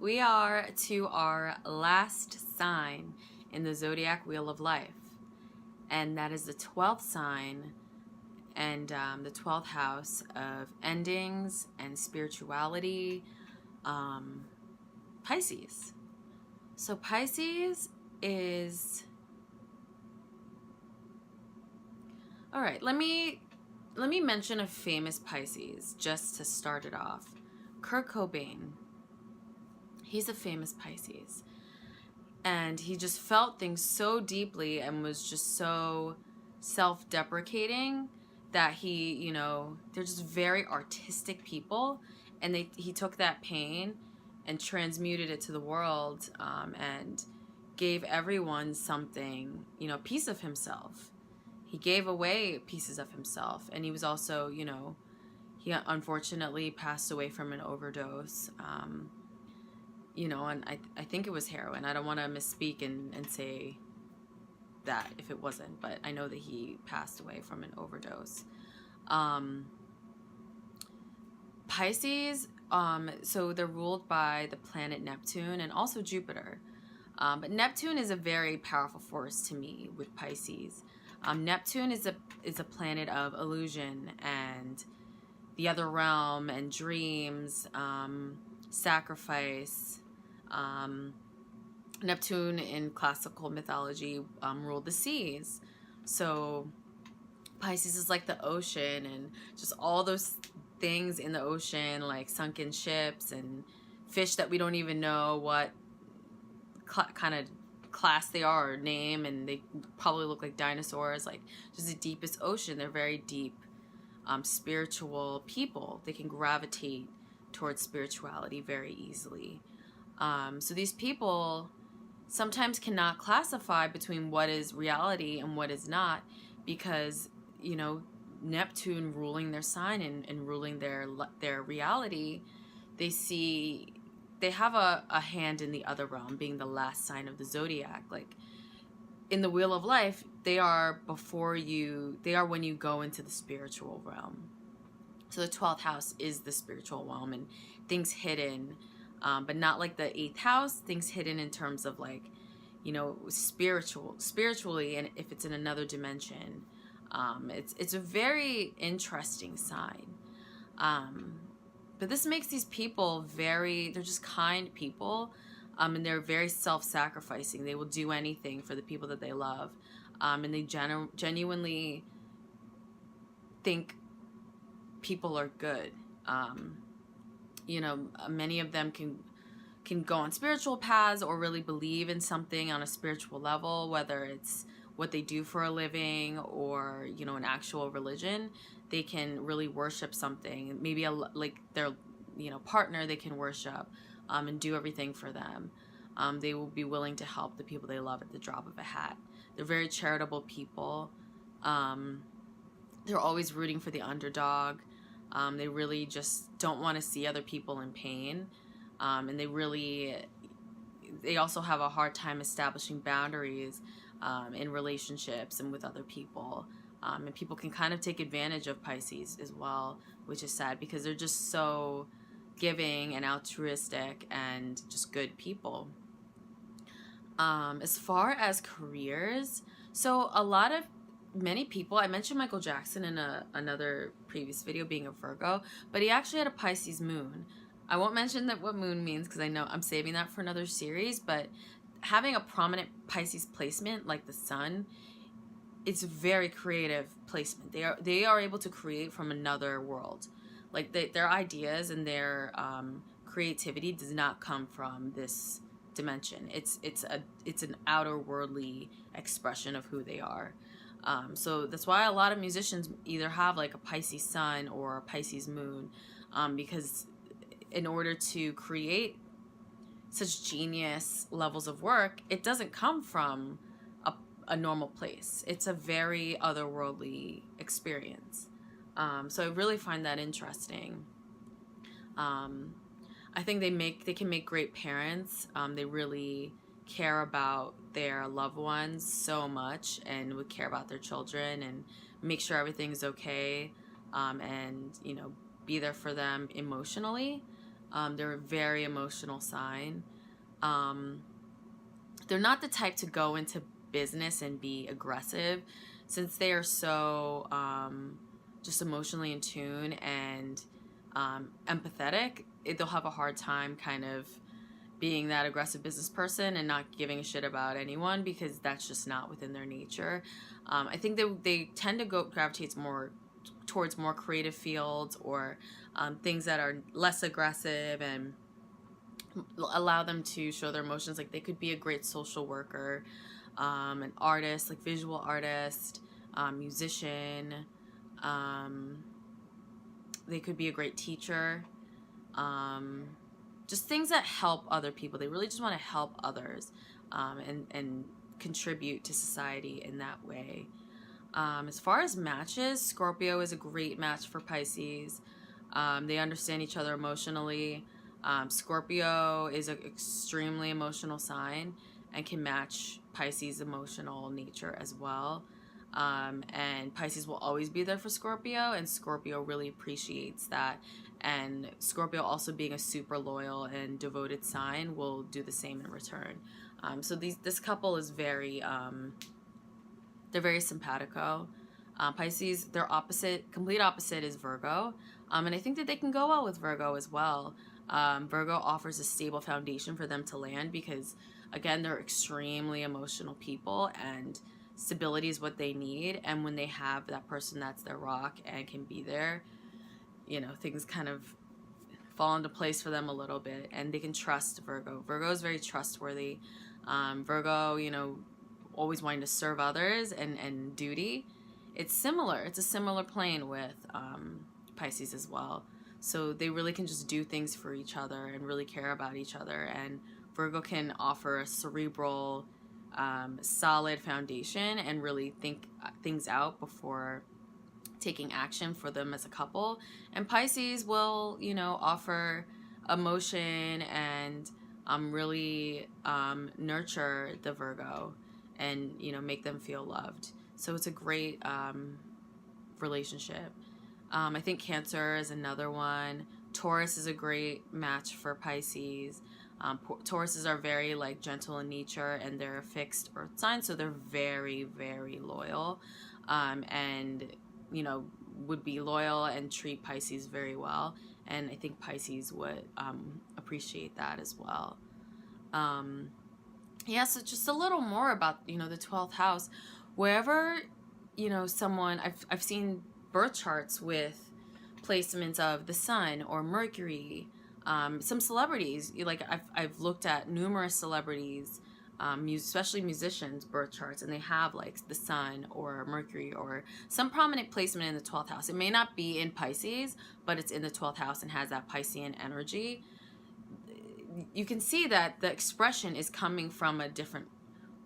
We are to our last sign in the zodiac wheel of life, and that is the 12th sign and the 12th house of endings and spirituality, Pisces. So Pisces is... All right, let me mention a famous Pisces just to start it off. Kurt Cobain. He's a famous Pisces. And he just felt things so deeply and was just so self-deprecating that he, they're just very artistic people. And he took that pain and transmuted it to the world, and gave everyone something, a piece of himself. He gave away pieces of himself. And he was also, he unfortunately passed away from an overdose. And I think it was heroin. I don't want to misspeak and say that if it wasn't, but I know that he passed away from an overdose. Pisces, so they're ruled by the planet Neptune and also Jupiter. But Neptune is a very powerful force to me with Pisces. Neptune is a planet of illusion and the other realm and dreams, sacrifice. Neptune in classical mythology ruled the seas. So Pisces is like the ocean and just all those things in the ocean, like sunken ships and fish that we don't even know what kind of class they are or name, and they probably look like dinosaurs, like just the deepest ocean. They're very deep, spiritual people. They can gravitate towards spirituality very easily. So these people sometimes cannot classify between what is reality and what is not, because, Neptune ruling their sign and ruling their reality, they have a hand in the other realm, being the last sign of the zodiac. Like in the wheel of life, they are when you go into the spiritual realm. So the 12th house is the spiritual realm and things hidden, but not like the 8th house, things hidden in terms of like, spiritually, and if it's in another dimension. It's a very interesting sign. But this makes these people they're just kind people, and they're very self-sacrificing. They will do anything for the people that they love, and they genuinely think people are good. Many of them can go on spiritual paths or really believe in something on a spiritual level, whether it's what they do for a living or, an actual religion. They can really worship something, maybe like their, partner they can worship, and do everything for them. They will be willing to help the people they love at the drop of a hat. They're very charitable people. They're always rooting for the underdog. They really just don't want to see other people in pain. And they also have a hard time establishing boundaries in relationships and with other people. And people can kind of take advantage of Pisces as well, which is sad because they're just so giving and altruistic and just good people. As far as careers, so many people, I mentioned Michael Jackson in another previous video being a Virgo, but he actually had a Pisces moon. I won't mention what moon means because I know I'm saving that for another series, but having a prominent Pisces placement like the sun, it's a very creative placement. They are able to create from another world. Like their ideas and their creativity does not come from this dimension. It's an outer worldly expression of who they are. So that's why a lot of musicians either have like a Pisces sun or a Pisces moon, because in order to create such genius levels of work, it doesn't come from a normal place. It's a very otherworldly experience. So I really find that interesting. I think they can make great parents. They really care about their loved ones so much and would care about their children and make sure everything's okay, and be there for them emotionally. They're a very emotional sign. They're not the type to go into business and be aggressive, since they are so just emotionally in tune and empathetic. They'll have a hard time kind of being that aggressive business person and not giving a shit about anyone, because that's just not within their nature. I think they tend to gravitate more towards more creative fields, or things that are less aggressive and allow them to show their emotions. Like, they could be a great social worker, an artist, like visual artist, musician. They could be a great teacher. Just things that help other people. They really just want to help others, and contribute to society in that way. As far as matches, Scorpio is a great match for Pisces. They understand each other emotionally. Scorpio is an extremely emotional sign and can match Pisces' emotional nature as well. And Pisces will always be there for Scorpio, and Scorpio really appreciates that. And Scorpio, also being a super loyal and devoted sign, will do the same in return. So this couple is very, they're very simpatico. Pisces, their complete opposite is Virgo. And I think that they can go well with Virgo as well. Virgo offers a stable foundation for them to land, because, again, they're extremely emotional people, and stability is what they need. And when they have that person that's their rock and can be there, things kind of fall into place for them a little bit, and they can trust Virgo. Virgo is very trustworthy. Virgo, always wanting to serve others and duty. It's a similar plane with Pisces as well. So they really can just do things for each other and really care about each other. And Virgo can offer a cerebral, solid foundation and really think things out before taking action for them as a couple. And Pisces will, offer emotion and really nurture the Virgo and, make them feel loved. So it's a great relationship. I think Cancer is another one. Taurus is a great match for Pisces. Tauruses are very gentle in nature, and they're a fixed earth sign, so they're very, very loyal, and would be loyal and treat Pisces very well. And I think Pisces would appreciate that as well. So just a little more about the 12th house. Wherever someone, I've seen birth charts with placements of the sun or Mercury. Some celebrities, I've looked at numerous celebrities, especially musicians' birth charts, and they have the sun or Mercury or some prominent placement in the 12th house. It may not be in Pisces, but it's in the 12th house and has that Piscean energy. You can see that the expression is coming from a different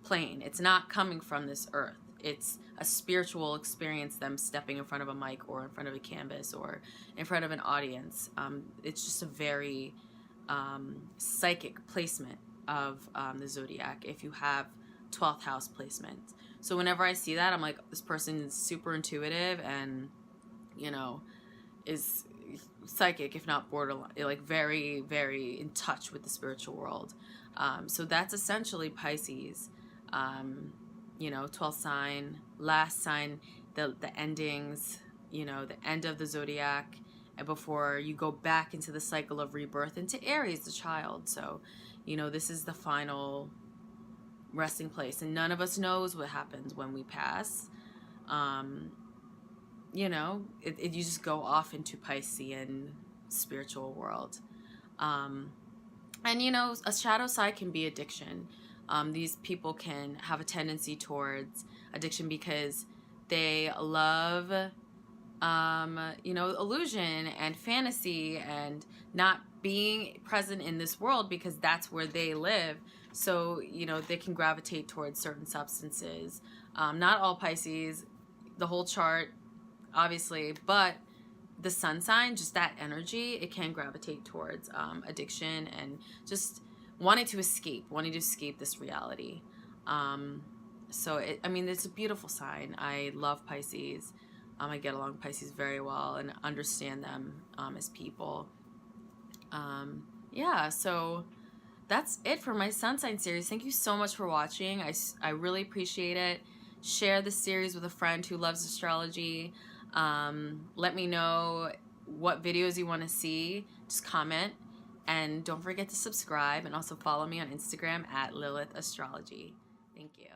plane. It's not coming from this earth. It's a spiritual experience, them stepping in front of a mic or in front of a canvas or in front of an audience. It's just a very psychic placement of the zodiac if you have 12th house placement. So whenever I see that, I'm like, this person is super intuitive and, is psychic, if not borderline, very, very in touch with the spiritual world. So that's essentially Pisces. 12th sign, last sign, the endings, the end of the zodiac, and before you go back into the cycle of rebirth into Aries, the child. So, this is the final resting place, and none of us knows what happens when we pass. You just go off into Piscean spiritual world. And, a shadow side can be addiction. These people can have a tendency towards addiction because they love, illusion and fantasy and not being present in this world because that's where they live. So, they can gravitate towards certain substances. Not all Pisces, the whole chart, obviously, but the sun sign, just that energy, it can gravitate towards addiction and just wanting to escape this reality. It's a beautiful sign. I love Pisces. I get along with Pisces very well and understand them as people. Yeah, so that's it for my sun sign series. Thank you so much for watching. I really appreciate it. Share this series with a friend who loves astrology. Let me know what videos you want to see. Just comment. And don't forget to subscribe and also follow me on Instagram at Lilith Astrology. Thank you.